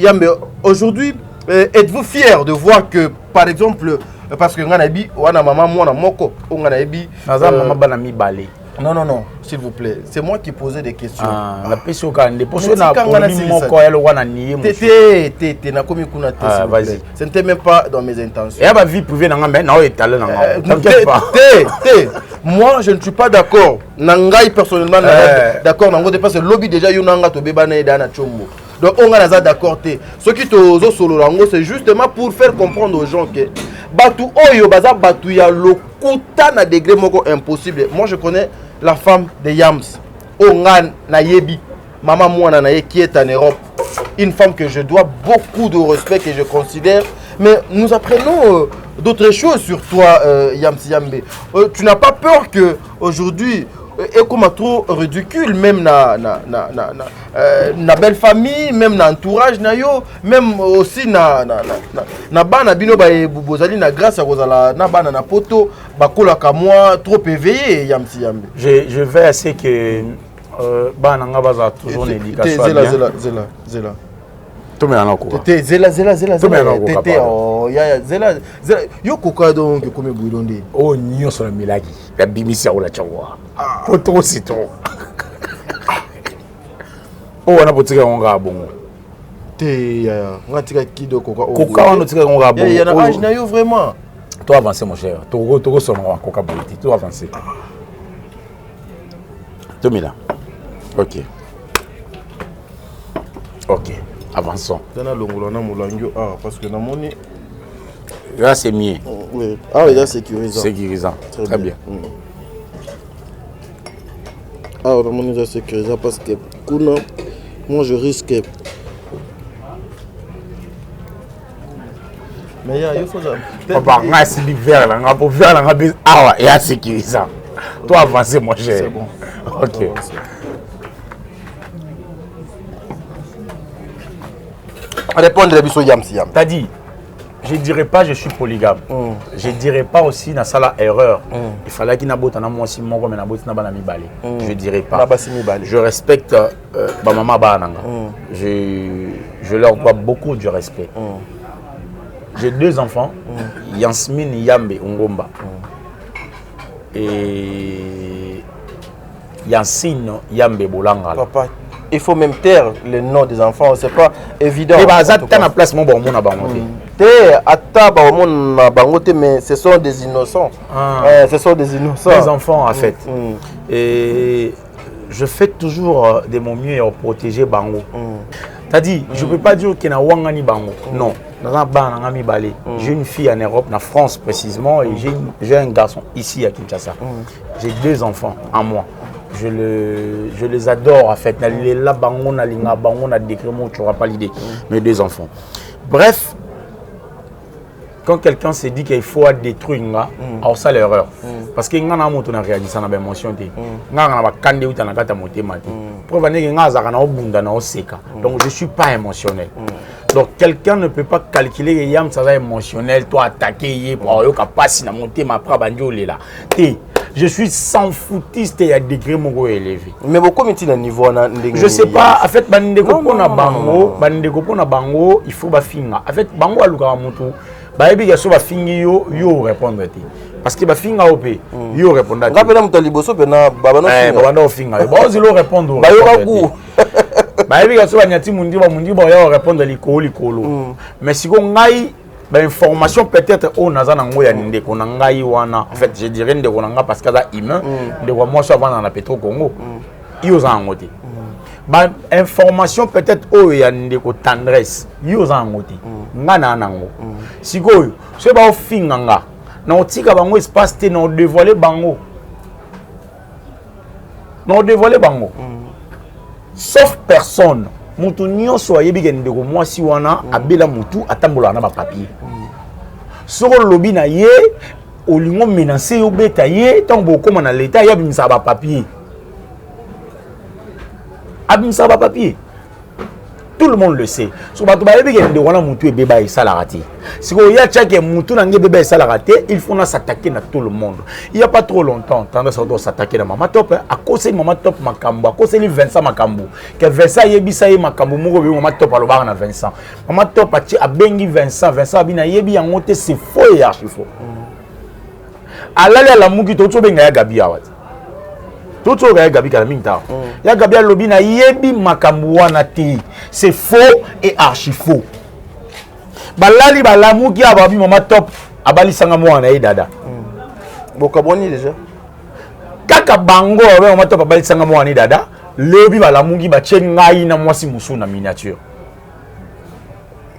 Yambe aujourd'hui, êtes-vous fier de voir que par exemple parce que nganabi wana maman moi na moko nganabi maman bana mi balé. Non, s'il vous plaît. C'est moi qui posais des questions. La question quand les posons na komi moko elle wana nié mo. Tété na komi kuna té. Vas-y. Ce n'était même pas dans mes intentions. Et ba vie privée na ngamba na étalé na ngamba. T'inquiète pas. Moi je ne suis pas d'accord. Nangai personnellement d'accord nango parce que lobby déjà yo nanga to beba na eda na chombo. Donc on a d'accord. Ce qui te solo rango c'est justement pour faire comprendre aux gens que batu oyo baza batu ya lokuta na degré moko impossible. Moi je connais la femme de Yams. Ongan na yebi. Maman Mouana na qui est en Europe. Une femme que je dois beaucoup de respect, que je considère. Mais nous apprenons d'autres choses sur toi, Yams Yambe. Tu n'as pas peur que aujourd'hui et comme trop ridicule même na belle famille, même na entourage na yo, même aussi na bana bino ba bozali na grâce à kozala na bana na poto bakola ka moi trop éveillé Yamsi Yambe. Je vais essayer que bana nga baza toujours l'éducation zela to me na ko te zela te oh ya zela yo koka donc comme bouilonde oh nyoso na milaki ya bimisi ya ola chawa poto citron oh wana botika ngonga bongo te ya ngatika kido koka koka wana botika ngonga bongo ya na âge na yo vraiment toi avancer mon cher to sonora koka boliti to avancer to mila ok avançons. Parce que là c'est mieux. Oui. Ah oui, là sécurisant. Sécurisant. Très bien. Ah on est déjà sécurisant parce que moi je risque. Mais il faut ça. Papa, on a celui vers là, on a vers là, ah ouais, et sécurisant. Toi avancer mon cher. C'est bon. Ok. Répondre à Yams. T'as dit, je ne dirais pas je suis polygame. Je ne dirais pas aussi dans ça erreur. Il fallait qu'il y ait un moi aussi mon comme un aboti na banami balé. Je ne dirais pas. Je respecte ma maman bananga. Je leur dois beaucoup de respect. J'ai 2 enfants, Yansmine Yambe Ngomba et Yansine Yambe Bolanga. Papa, il faut même taire le nom des enfants, c'est pas évident. Et bah ça na place mon bon mon abangote. Mais ce sont des innocents. Ce sont des innocents. Des enfants en fait. Et je fais toujours de mon mieux pour protéger Bango. T'as dit, je ne peux pas dire qu'il y a Wangani Bango. Non. J'ai une fille en Europe, en France précisément, et j'ai un garçon ici à Kinshasa. J'ai 2 enfants en moi. Je les adore en fait. Là, Bango, on a décrit, tu n'auras pas l'idée. Mes 2 enfants. Bref, quand quelqu'un se dit qu'il faut détruire, alors ça l'erreur. Parce que nous avons réagi à la émotion. Nous avons donc je ne suis pas émotionnel. Donc quelqu'un ne peut pas calculer que ça va émotionnel, toi attaquer, pour pas si monter ma là. Je suis sans foutiste et à degré mon élevé. Mais beaucoup de niveau je sais pas, en fait, bandeko pona bango, il faut bafinga. En fait, bango aluka mutu, baebi ya so bafingi yo répondre te. Parce que bafinga opé, yo répondre. Rappela mutu liboso pena baba no finga. Baba no finga. Ba ozilo répondre. Ba yo baku. Baebi ya so banyati mundi ba yo répondre likolo. Mais si ko ngai information peut-être au nazana ngoya ndeko na ngai wana. En fait, je dirais ndeko na nga parce que ça humain, ndeko moi so avant na Petro Congo. Yo za ngote. Ba information peut-être o ya ndeko tendresse yo za ngoti ngana nango sikoyo so ba ofinga nga na otika bango espace te na dévoiler bango sauf personne mutu nyonso ayebi ke ndeko mwasi wana abela mutu atambola na ba papier soko lobi na ye olingo menacer yo beta ye tango bokoma na l'état ya bimisa ba papier. Abimsa ba papier. Tout le monde le sait. So bato ba yebi ke wana mutu e beba esala raté. Si ko ya tchake mutu na nge beba esala raté, il faut na s'attaquer na tout le monde. Il y a pas trop longtemps, tendance à s'attaquer na Mama Top, à cause Mama Top makambo, à cause li Vincent makambo. Que Vincent yebi sa ye makambo moko be Mama Top aloba na Vincent. Mama Top a bengi Vincent abina yebi yango te c'est faux et archi faux. Alala la muki to benga ya Gabi awat. Tout ce que Gabi Kalaminta. Ya Gabi Lobina yebi makambo wana te. C'est faux et archi faux. Balali balamu ki ababi Mama Top abali sanga mwana e dada. Bokaboni déjà. Kaka bango ababi Mama Top abali sanga mwana e dada. Lebi balamu ki bache ngai na mwasi musu na miniature.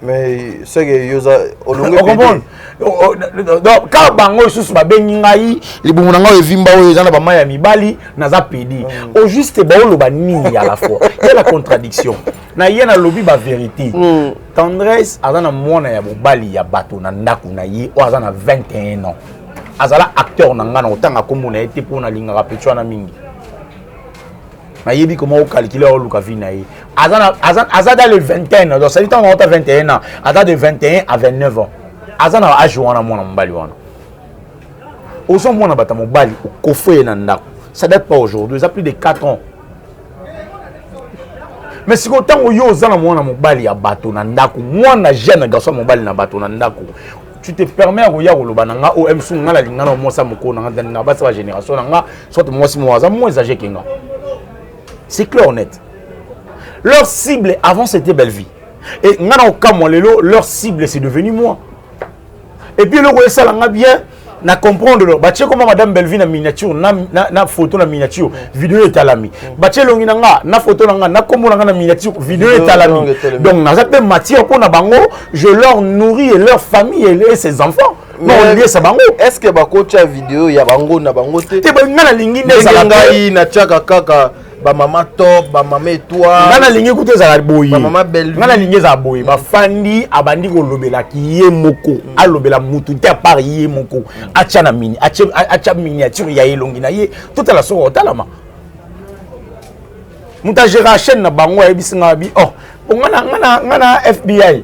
Mais c'est que yoza olongo comprendre. Donc quand bango susu ba bengi ngai libumu na ngai evimba oyo ezana ba maya mibali naza pedi. Au juste ba oloba nini à la fois. Il y a la contradiction. Na yena lobi ba vérité. Tendresse azana mwana ya bobali ya bato na ndaku na ye o azana 21 ans. Azala acteur na ngana otanga komona ete pona linga petwa na mingi. Mais il dit comment on calcule au Lucavina. Azada le 21 ans, donc ça dit qu'on a 21 ans, Azada de 21 à 29 ans. Azada a joué à mon embali. Au son mon abattement mobali, au coffre nanda. Ça date pas aujourd'hui, ça a plus de 4 ans. Mais si autant où yo zana mon mobali à bateau nandako, moi na jeune garçon mobali na bateau nandako. Tu te permets à regarder au Lobananga, au MSU, na la lingana, au Mosa Moko, na basa génération, na soit moi si moi, moins âgé qu'un gars. C'est clair, net. Leur cible avant c'était Belleville. Et leur cible c'est devenu moi. Et puis le roi ça l'a bien na comprendre leur baché comment madame Belleville na miniature na photo na miniature vidéo est à l'ami. Baché longinanga na photo na kombo na miniature vidéo est à l'ami. Donc na ça matière pour na bango, je leur nourris et leur famille et ses enfants. Non, lié ça bango. Est-ce que bako cha vidéo ya bango na bango te? Te ba ngana lingi ne ça ngai na chaka kaka ba Mama Top, ba Mama Étoile. Ngana lingi kuté za boyi. Ba Mama Belle. Ngana lingi za boyi. Ba fandi abandi ko lobela ki ye moko. A lobela mutu te par ye moko. Acha na mini, acha miniature ya elongi na ye. Tout à la soro talama. Muta gera chaîne na bango ya bisinga bi. Oh, ngana FBI.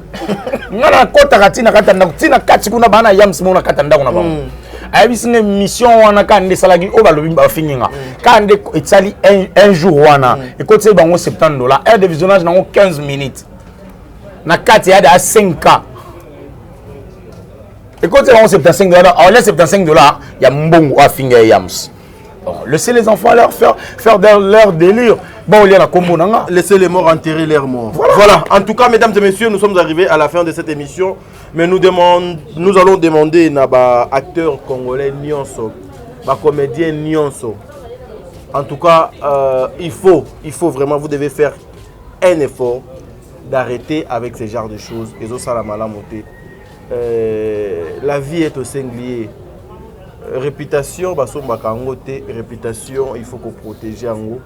Ngana kota katina katanda tina kati kuna bana yams mona katanda kuna bango. Ayebisine mission wana kande salagi o balobi ba fininga kande etali un jour wana ekote bango $70 aire de visionnage nango 15 minutes na kati ya da 5K ekote bango $75 alors les $75 ya mbongo a finga yams. Laissez les enfants leur faire leur délire. Bon, il y a la combo nanga. Laissez les morts enterrer leurs morts. Voilà. En tout cas, mesdames et messieurs, nous sommes arrivés à la fin de cette émission. Mais nous allons demander à acteurs congolais Nyonso, à comédien Nyonso. En tout cas, il faut vraiment, vous devez faire un effort d'arrêter avec ce genre de choses. La vie est au singulier. Réputation, réputation, il faut qu'on protège en haut.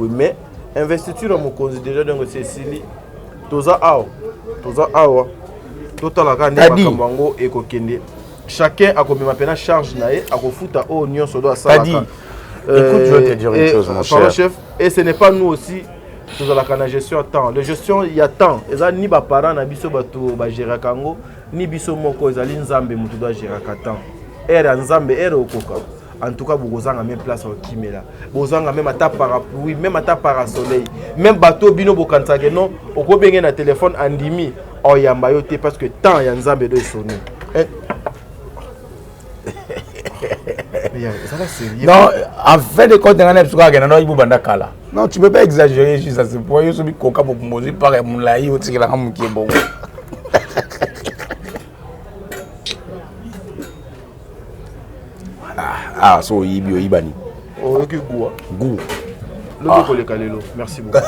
Mais investiture à mon cause déjà dans Cécilie, chacun a comme ma charge nae a refuta au union sodo à ça. Écoute, je vais te dire une chose, mon cher. Chef, et ce n'est pas nous aussi. Nous avons la gestion à temps. La gestion, il y a temps. Et ça, ni les parents na biso bato ba gérer kango, ni biso moko ezali nzambe mutu doit gérer temps. ere nzambe ere okoka en tout cas bozanga même place au kimela bozanga même ata parapluie même ata parasoleil même bateau bino bokansake non okobenge na téléphone andimi oyamba yo te parce que temps ya nzambe do sonné. Non, en fait de compte, non, tu ne peux pas exagérer juste à ce point. Je suis coca pour manger par un moulaï ou tirer la rame qui est bon. Ah, so ibani. Oh, ok, goût. Goût. Merci beaucoup.